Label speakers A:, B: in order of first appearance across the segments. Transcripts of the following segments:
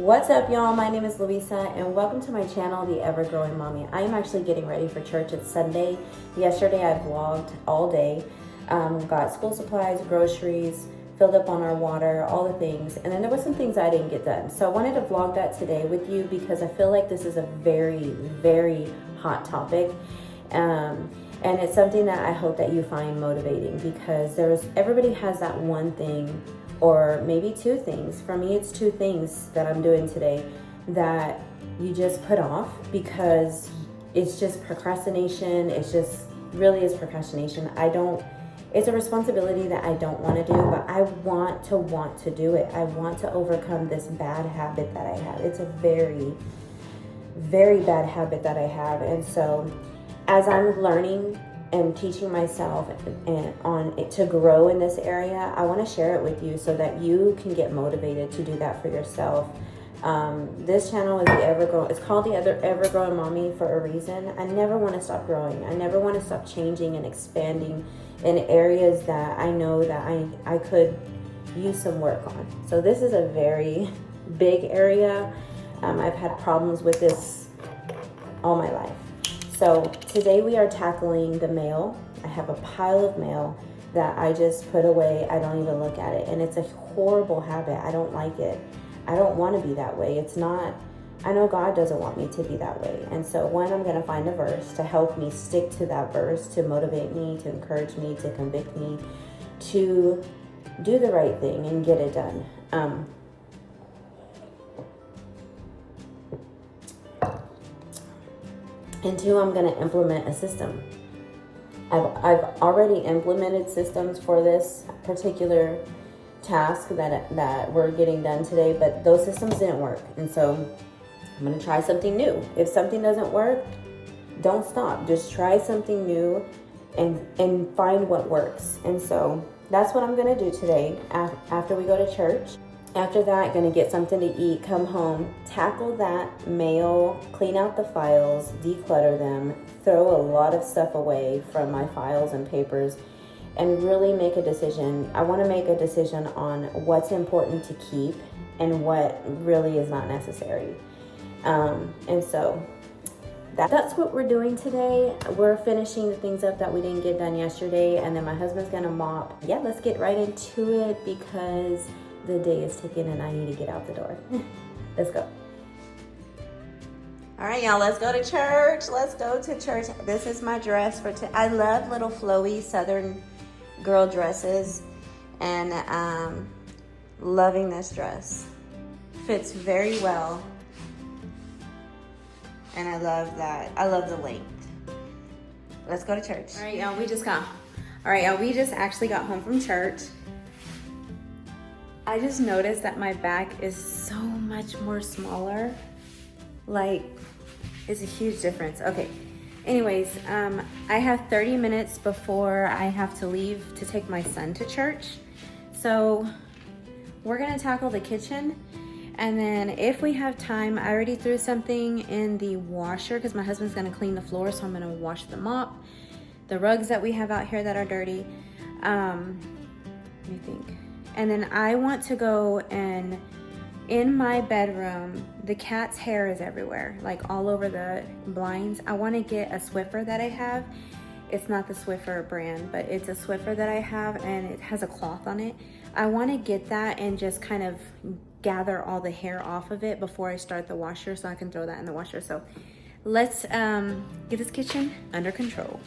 A: What's up, y'all? My name is Louisa, and welcome to my channel, The Ever Growing Mommy. I am actually getting ready for church. It's Sunday. Yesterday I vlogged all day, got school supplies, groceries, filled up on our water, all the things, and then there were some things I didn't get done. So I wanted to vlog that today with you because I feel like this is a very, very hot topic. And it's something that I hope that you find motivating, because everybody has that one thing, or maybe two things. For me, it's two things that I'm doing today that you just put off because it's just procrastination. It's just really is procrastination. It's a responsibility that I don't want to do, but I want to do it. I want to overcome this bad habit that I have. It's a very, very bad habit that I have. And so as I'm learning and teaching myself to grow in this area, I want to share it with you so that you can get motivated to do that for yourself. This channel is it's called the Ever Growing Mommy for a reason. I never want to stop growing. I never want to stop changing and expanding in areas that I know that I could use some work on. So this is a very big area. I've had problems with this all my life. So today we are tackling the mail. I have a pile of mail that I just put away. I don't even look at it. And it's a horrible habit. I don't like it. I don't want to be that way. I know God doesn't want me to be that way. And so I'm going to find a verse to help me stick to that verse, to motivate me, to encourage me, to convict me, to do the right thing and get it done. And two, I'm going to implement a system. I've already implemented systems for this particular task that we're getting done today, but those systems didn't work. And so I'm going to try something new. If something doesn't work, don't stop. Just try something new and find what works. And so that's what I'm going to do today after we go to church. After that, gonna get something to eat, come home, tackle that mail, clean out the files, declutter them, throw a lot of stuff away from my files and papers, and really make a decision. I wanna make a decision on what's important to keep and what really is not necessary. And so that's what we're doing today. We're finishing the things up that we didn't get done yesterday, and then my husband's gonna mop. Yeah, let's get right into it because the day is ticking and I need to get out the door. Let's go. All right, y'all, let's go to church. Let's go to church. This is my dress for today. I love little flowy Southern girl dresses, and loving this dress. Fits very well, and I love that. I love the length. Let's go to church. All right, y'all, we just actually got home from church. I just noticed that my back is so much more smaller. Like, it's a huge difference. Okay, anyways, I have 30 minutes before I have to leave to take my son to church. So we're gonna tackle the kitchen. And then if we have time, I already threw something in the washer because my husband's gonna clean the floor, so I'm gonna wash them up. The rugs that we have out here that are dirty. Let me think. And then I want to go, and in my bedroom, the cat's hair is everywhere, like all over the blinds. I want to get a Swiffer that I have. It's not the Swiffer brand, but it's a Swiffer that I have, and it has a cloth on it. I want to get that and just kind of gather all the hair off of it before I start the washer so I can throw that in the washer. So let's get this kitchen under control.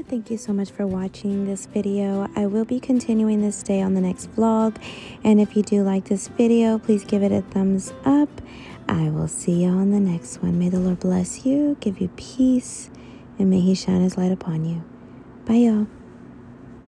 A: Thank you so much for watching this video. I will be continuing this day on the next vlog. And if you do like this video, please give it a thumbs up. I will see you on the next one. May the Lord bless you, give you peace, and may He shine His light upon you. Bye, y'all.